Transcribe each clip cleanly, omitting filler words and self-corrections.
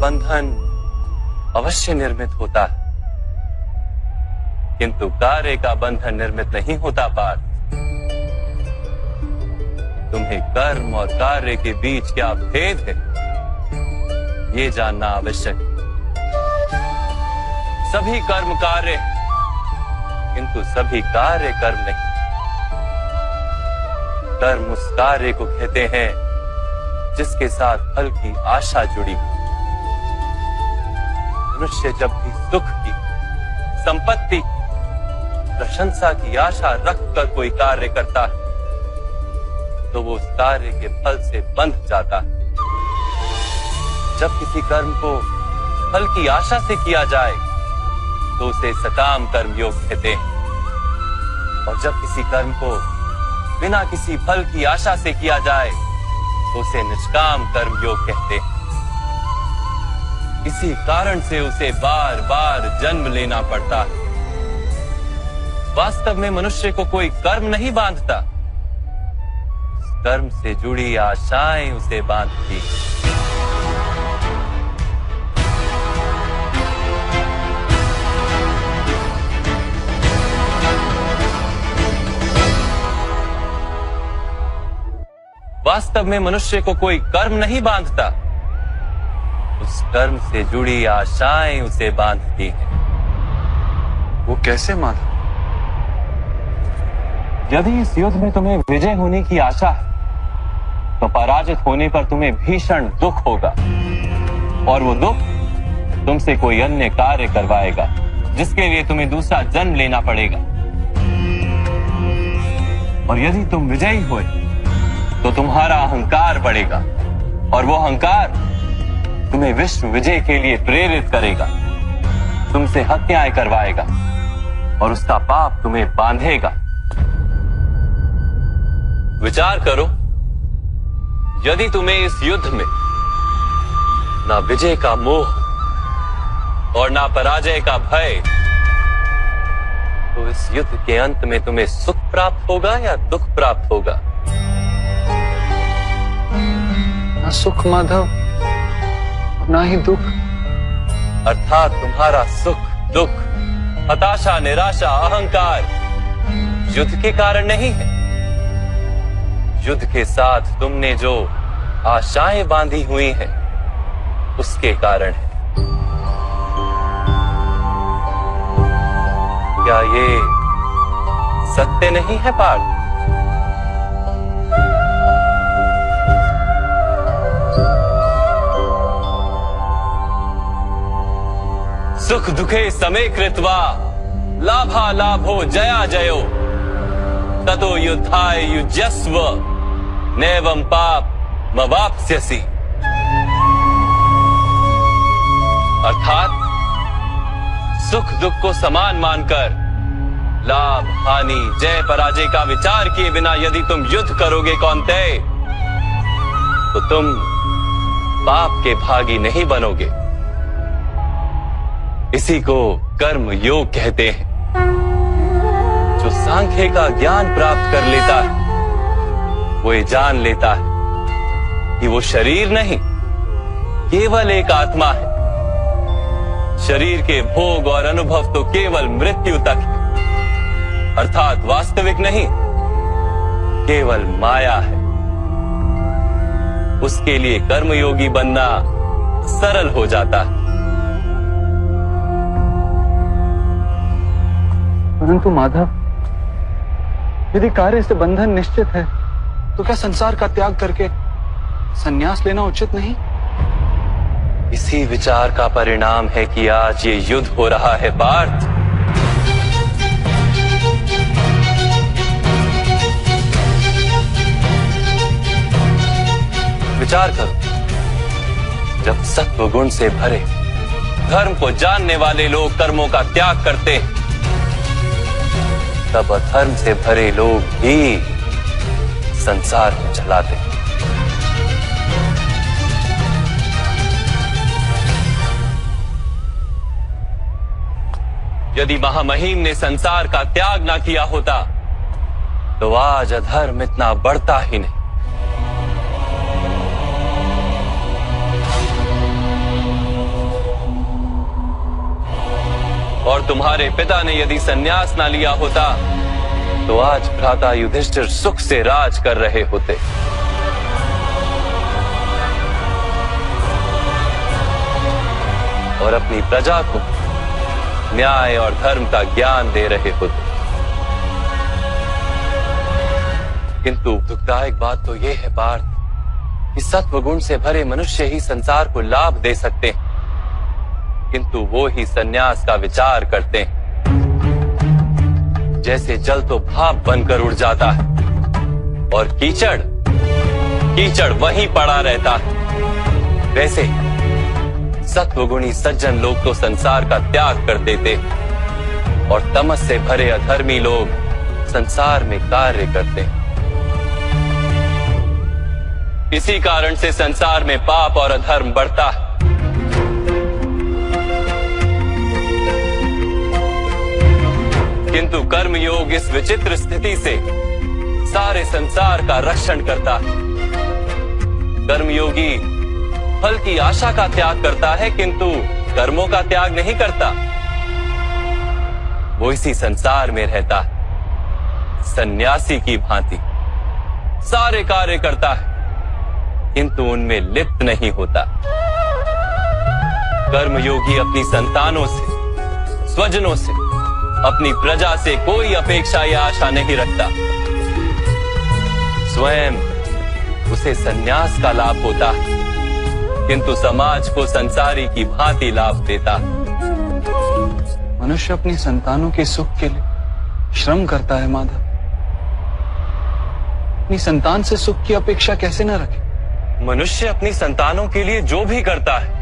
बंधन अवश्य निर्मित होता है, किंतु कार्य का बंधन निर्मित नहीं होता पार्थ। तुम्हें कर्म और कार्य के बीच क्या भेद है, ये जानना आवश्यक है। सभी कर्म कार्य, किंतु सभी कार्य कर्म नहीं। कर्म उस कार्य को कहते हैं जिसके साथ फल की आशा जुड़ी। मनुष्य जब भी सुख की, संपत्ति, प्रशंसा की आशा रखकर कोई कार्य करता है तो वो उस कार्य के फल से बंध जाता है। जब किसी कर्म को फल की आशा से किया जाए तो उसे सकाम कर्म योग कहते हैं, और जब किसी कर्म को बिना किसी फल की आशा से किया जाए तो उसे निष्काम कर्म योग कहते हैं। इसी कारण से उसे बार बार जन्म लेना पड़ता है। वास्तव में मनुष्य को कोई कर्म नहीं बांधता, कर्म से जुड़ी आशाएं उसे बांधती। वास्तव में मनुष्य को कोई कर्म नहीं बांधता, उस कर्म से जुड़ी आशाएं उसे बांधती हैं। वो कैसे माधव? यदि इस युद्ध में तुम्हें विजय होने की आशा है तो पराजित होने पर तुम्हें भीषण दुख होगा, और वो दुख तुमसे कोई अन्य कार्य करवाएगा जिसके लिए तुम्हें दूसरा जन्म लेना पड़ेगा। और यदि तुम विजयी हुए तो तुम्हारा अहंकार बढ़ेगा, और वो अहंकार तुम्हें विश्व विजय के लिए प्रेरित करेगा, तुमसे हत्याएं करवाएगा और उसका पाप तुम्हें बांधेगा। विचार करो, यदि तुम्हें इस युद्ध में ना विजय का मोह और ना पराजय का भय, तो इस युद्ध के अंत में तुम्हें सुख प्राप्त होगा या दुख प्राप्त होगा? ना सुख माधव, ना ही दुख। अर्थात तुम्हारा सुख, दुख, हताशा, निराशा, अहंकार युद्ध के कारण नहीं है। युद्ध के साथ तुमने जो आशाएं बांधी हुई हैं, उसके कारण है। क्या ये सत्य नहीं है पार्थ? सुख दुखे समे कृत्वा लाभा लाभो जया जयो ततो युद्धाय युज्यस्व नैवं पाप मवाप्स्यसि। अर्थात सुख दुख को समान मानकर लाभ हानि जय पराजय का विचार किए बिना यदि तुम युद्ध करोगे कौन्तेय, तो तुम पाप के भागी नहीं बनोगे। इसी को कर्म योग कहते हैं। जो सांख्य का ज्ञान प्राप्त कर लेता है वो ये जान लेता है कि वो शरीर नहीं, केवल एक आत्मा है। शरीर के भोग और अनुभव तो केवल मृत्यु तक है, अर्थात वास्तविक नहीं, केवल माया है। उसके लिए कर्मयोगी बनना सरल हो जाता है। परंतु माधव, यदि कार्य से बंधन निश्चित है तो क्या संसार का त्याग करके संन्यास लेना उचित नहीं? इसी विचार का परिणाम है कि आज ये युद्ध हो रहा है पार्थ। विचार करो, जब सत्व गुण से भरे धर्म को जानने वाले लोग कर्मों का त्याग करते हैं, तब अधर्म से भरे लोग भी संसार को चलाते हैं। यदि महामहिम ने संसार का त्याग ना किया होता तो आज अधर्म इतना बढ़ता ही नहीं। और तुम्हारे पिता ने यदि संन्यास ना लिया होता तो आज भ्राता युधिष्ठिर सुख से राज कर रहे होते। और अपनी प्रजा को न्याय और धर्म का ज्ञान दे रहे होते। किंतु दुखदायक बात तो यह है पार्थ कि सत्वगुण से भरे मनुष्य ही संसार को लाभ दे सकते हैं, किंतु वो ही संन्यास का विचार करते हैं। जैसे जल तो भाप बनकर उड़ जाता है और कीचड़ कीचड़ वहीं पड़ा रहता है, वैसे सत्वगुणी सज्जन लोग तो संसार का त्याग कर देते और तमस से भरे अधर्मी लोग संसार में कार्य करते हैं। इसी कारण से संसार में पाप और अधर्म बढ़ता है। किंतु कर्मयोग इस विचित्र स्थिति से सारे संसार का रक्षण करता है। कर्मयोगी फल की आशा का त्याग करता है, किंतु कर्मों का त्याग नहीं करता। वो इसी संसार में रहता है सन्यासी की भांति, सारे कार्य करता है किंतु उनमें लिप्त नहीं होता। कर्मयोगी अपनी संतानों से, स्वजनों से, अपनी प्रजा से कोई अपेक्षा या आशा नहीं रखता। स्वयं उसे संन्यास का लाभ होता है, किंतु समाज को संसारी की भांति लाभ देता। मनुष्य अपनी संतानों के सुख के लिए श्रम करता है माधव। अपनी संतान से सुख की अपेक्षा कैसे न रखे? मनुष्य अपनी संतानों के लिए जो भी करता है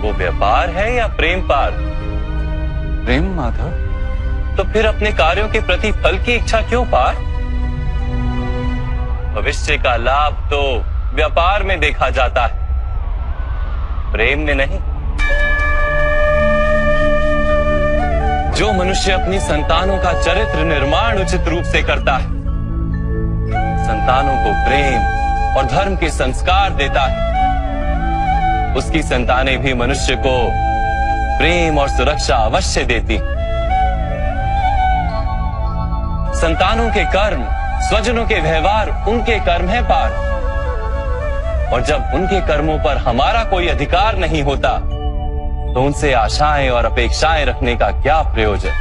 वो व्यापार है या प्रेम पार? प्रेम माधव। तो फिर अपने कार्यों के प्रति फल की इच्छा क्यों पार? भविष्य का लाभ तो व्यापार में देखा जाता है, प्रेम में नहीं। जो मनुष्य अपनी संतानों का चरित्र निर्माण उचित रूप से करता है, संतानों को प्रेम और धर्म के संस्कार देता है, उसकी संतानें भी मनुष्य को प्रेम और सुरक्षा अवश्य देती। संतानों के कर्म, स्वजनों के व्यवहार उनके कर्म है पार, और जब उनके कर्मों पर हमारा कोई अधिकार नहीं होता तो उनसे आशाएं और अपेक्षाएं रखने का क्या प्रयोजन?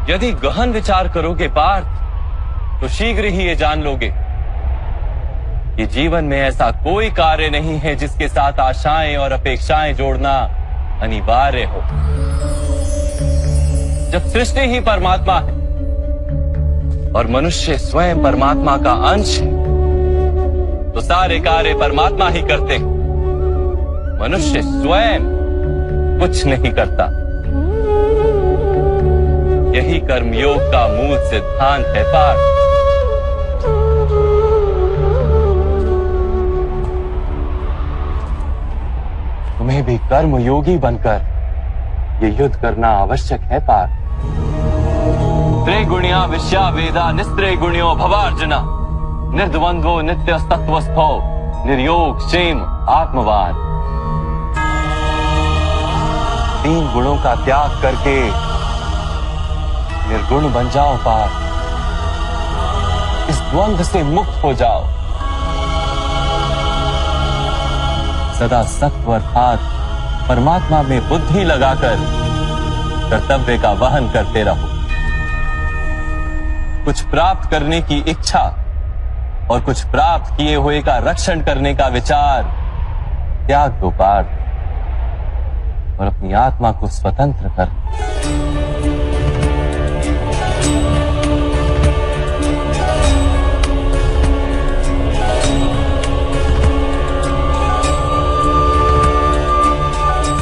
यदि गहन विचार करोगे पार्थ तो शीघ्र ही ये जान लोगे कि जीवन में ऐसा कोई कार्य नहीं है जिसके साथ आशाएं और अपेक्षाएं जोड़ना अनिवार्य हो। जब सृष्टि ही परमात्मा है और मनुष्य स्वयं परमात्मा का अंश है, तो सारे कार्य परमात्मा ही करते हैं। मनुष्य स्वयं कुछ नहीं करता। यही कर्मयोग का मूल सिद्धांत है पार्थ। तुम्हें भी कर्मयोगी बनकर ये युद्ध करना आवश्यक है पार्थ। त्रिगुणिया विश्या वेदा निस्त्रिगुण्यो भवार्जुना निर्द्वंद्वो नित्य तत्वस्थो निर्योग क्षेम आत्मवान। 3 गुणों का त्याग करके निर्गुण बन जाओ पार्थ। इस द्वंद्व से मुक्त हो जाओ। सदा सत्व अर्थात परमात्मा में बुद्धि लगाकर कर्तव्य का वहन करते रहो। कुछ प्राप्त करने की इच्छा और कुछ प्राप्त किए हुए का रक्षण करने का विचार त्याग दो पार्थ, और अपनी आत्मा को स्वतंत्र कर।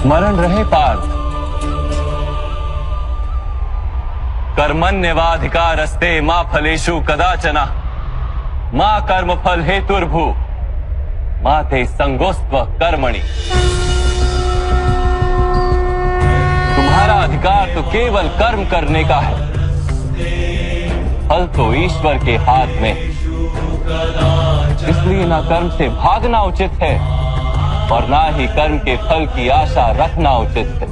स्मरण रहे पार्थ, कर्मण्यवाधिकारस्ते मा फलेषु कदाचन मा कर्म फल हेतुर्भु मा ते संगोस्त्व कर्मणि। तुम्हारा अधिकार तो केवल कर्म करने का है, फल तो ईश्वर के हाथ में। इसलिए ना कर्म से भागना उचित है और ना ही कर्म के फल की आशा रखना उचित है।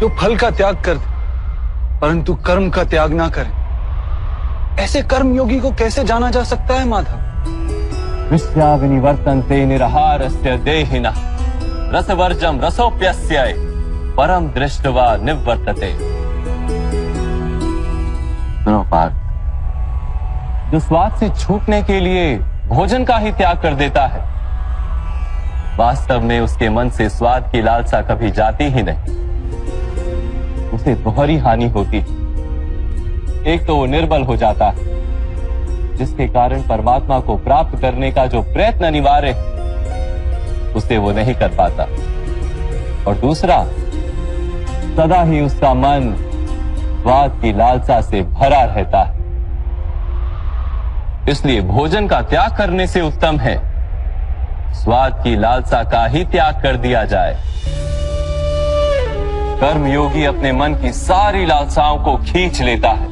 जो फल का त्याग कर दे परंतु कर्म का त्याग ना करे, ऐसे कर्म योगी को कैसे जाना जा सकता है माधव? विश्याविनिवर्तन्ते निरहारस्य देहिनः रसवर्जम रसोप्यस्य परम दृष्ट्वा निवर्तते। सुनो पार्थ, जो स्वाद से छूटने के लिए भोजन का ही त्याग कर देता है, वास्तव में उसके मन से स्वाद की लालसा कभी जाती ही नहीं। उसे दोहरी हानि होती है। एक तो वो निर्बल हो जाता है, जिसके कारण परमात्मा को प्राप्त करने का जो प्रयत्न अनिवार्य है उसे वो नहीं कर पाता, और दूसरा, सदा ही उसका मन स्वाद की लालसा से भरा रहता है। इसलिए भोजन का त्याग करने से उत्तम है स्वाद की लालसा का ही त्याग कर दिया जाए। कर्म योगी अपने मन की सारी लालसाओं को खींच लेता है,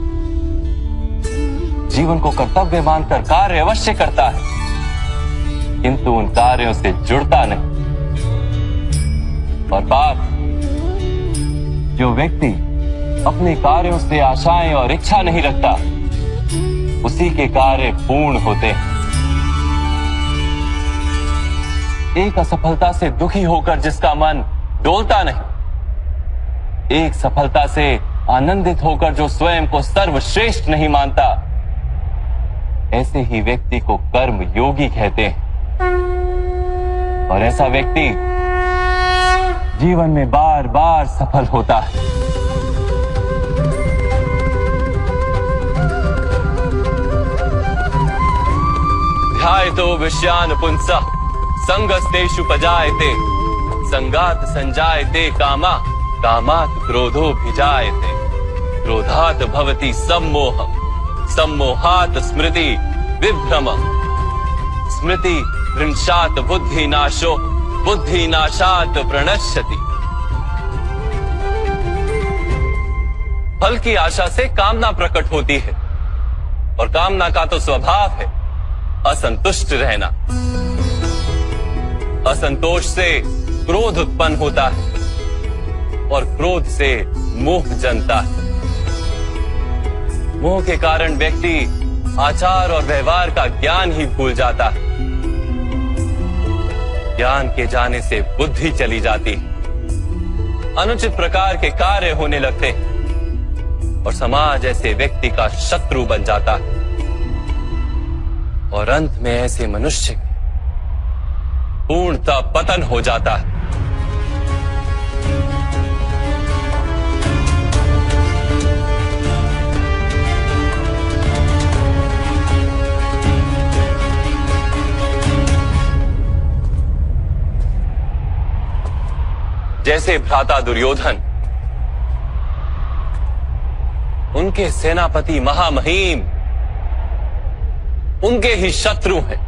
जीवन को कर्तव्य मानकर कार्य अवश्य करता है, किंतु उन कार्यों से जुड़ता नहीं। और बाप, जो व्यक्ति अपने कार्यों से आशाएं और इच्छा नहीं रखता, उसी के कार्य पूर्ण होते हैं। एक असफलता से दुखी होकर जिसका मन डोलता नहीं, एक सफलता से आनंदित होकर जो स्वयं को सर्वश्रेष्ठ नहीं मानता, ऐसे ही व्यक्ति को कर्म योगी कहते हैं। और ऐसा व्यक्ति जीवन में बार बार सफल होता है। ध्यायतो विषयान पुंसः संगस्तेषु पजायते संगात संजायते कामा कामात् क्रोधोऽभिजायते क्रोधात् भवति सम्मोहः सम्मोहात् स्मृति विभ्रमः स्मृति भ्रंशात् बुद्धिनाशो बुद्धिनाशात् प्रणश्यति। फल की आशा से कामना प्रकट होती है, और कामना का तो स्वभाव है असंतुष्ट रहना। असंतोष से क्रोध उत्पन्न होता है, और क्रोध से मोह जन्मता है। मोह के कारण व्यक्ति आचार और व्यवहार का ज्ञान ही भूल जाता है। ज्ञान के जाने से बुद्धि चली जाती है, अनुचित प्रकार के कार्य होने लगते हैं, और समाज ऐसे व्यक्ति का शत्रु बन जाता है, और अंत में ऐसे मनुष्य पूर्णतः पतन हो जाता है। जैसे भ्राता दुर्योधन, उनके सेनापति महामहिम उनके ही शत्रु हैं,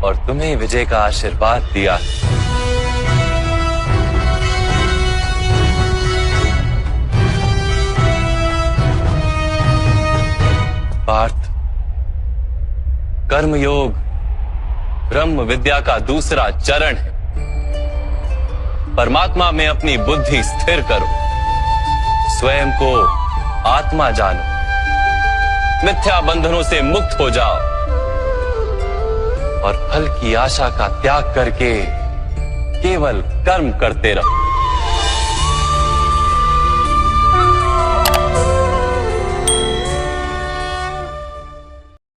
और तुम्हें विजय का आशीर्वाद दिया। पार्थ, कर्मयोग ब्रह्म विद्या का दूसरा चरण है। परमात्मा में अपनी बुद्धि स्थिर करो, स्वयं को आत्मा जानो, मिथ्या बंधनों से मुक्त हो जाओ, और फल की आशा का त्याग करके केवल कर्म करते रहो।